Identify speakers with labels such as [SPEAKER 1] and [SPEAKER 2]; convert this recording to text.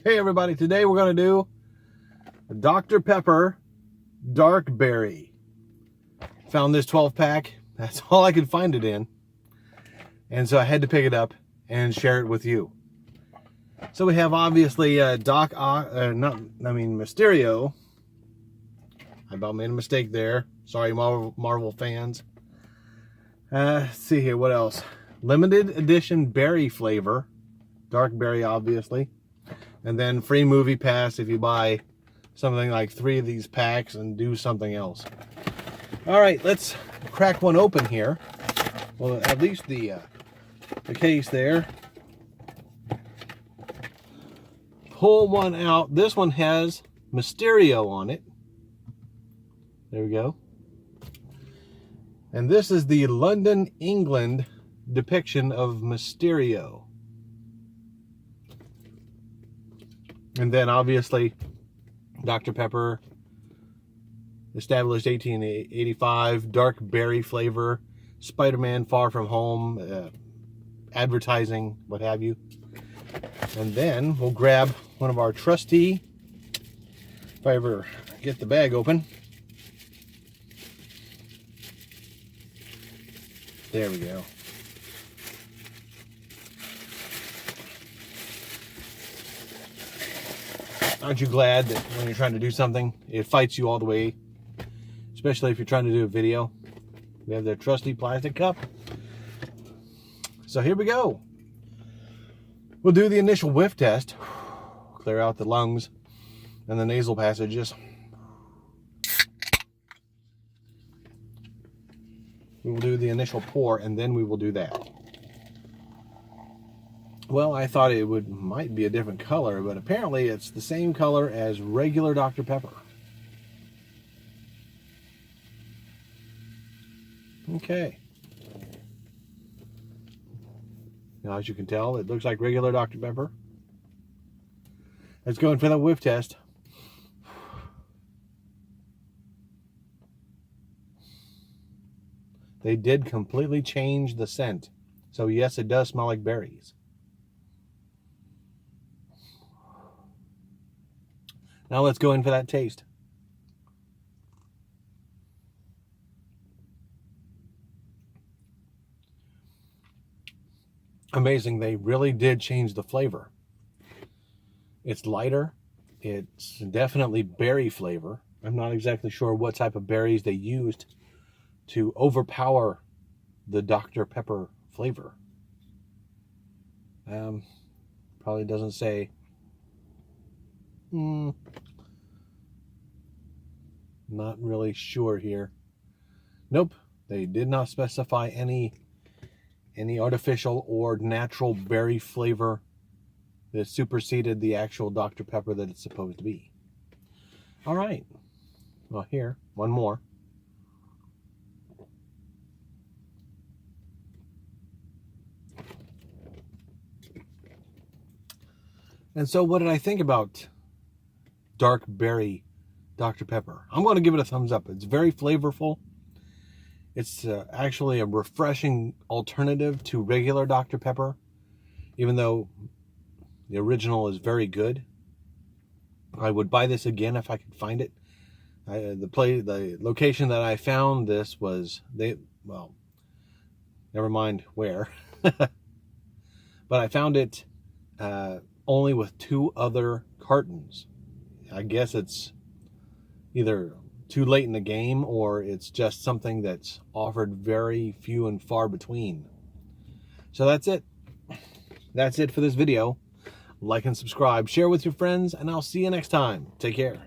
[SPEAKER 1] Hey everybody, today we're going to do Dr. Pepper Dark Berry. Found this 12-pack. That's all I could find it in. And so I had to pick it up and share it with you. So we have obviously Mysterio. I about made a mistake there. Sorry, Marvel fans. Let's see here, what else? Limited edition berry flavor. Dark berry, obviously. And then free movie pass if you buy something like 3 of these packs and do something else. All right, let's crack one open here. Well, at least the case there. Pull one out. This one has Mysterio on it. There we go. And this is the London, England depiction of Mysterio. And then obviously Dr. Pepper, established 1885, dark berry flavor, Spider-Man Far From Home, advertising, what have you. And then we'll grab one of our trusty, if I ever get the bag open. There we go. Aren't you glad that when you're trying to do something, it fights you all the way? Especially if you're trying to do a video. We have the trusty plastic cup. So here we go. We'll do the initial whiff test. Clear out the lungs and the nasal passages. We will do the initial pour and then we will do that. Well, I thought it might be a different color, but apparently it's the same color as regular Dr. Pepper. Okay. Now, as you can tell, it looks like regular Dr. Pepper. Let's go in for the whiff test. They did completely change the scent. So yes, it does smell like berries. Now let's go in for that taste. Amazing, they really did change the flavor. It's lighter. It's definitely berry flavor. I'm not exactly sure what type of berries they used to overpower the Dr. Pepper flavor. Probably doesn't say. Not really sure here. Nope, they did not specify any artificial or natural berry flavor that superseded the actual Dr. Pepper that it's supposed to be. All right. Well, here, one more. And so what did I think about dark berry Dr. Pepper? I'm going to give it a thumbs up. It's very flavorful. It's actually a refreshing alternative to regular Dr. Pepper, even though the original is very good. I would buy this again if I could find it. The location that I found this was, well, never mind where. But I found it only with 2 other cartons. I guess it's either too late in the game or it's just something that's offered very few and far between. So that's it. That's it for this video. Like and subscribe, share with your friends, and I'll see you next time. Take care.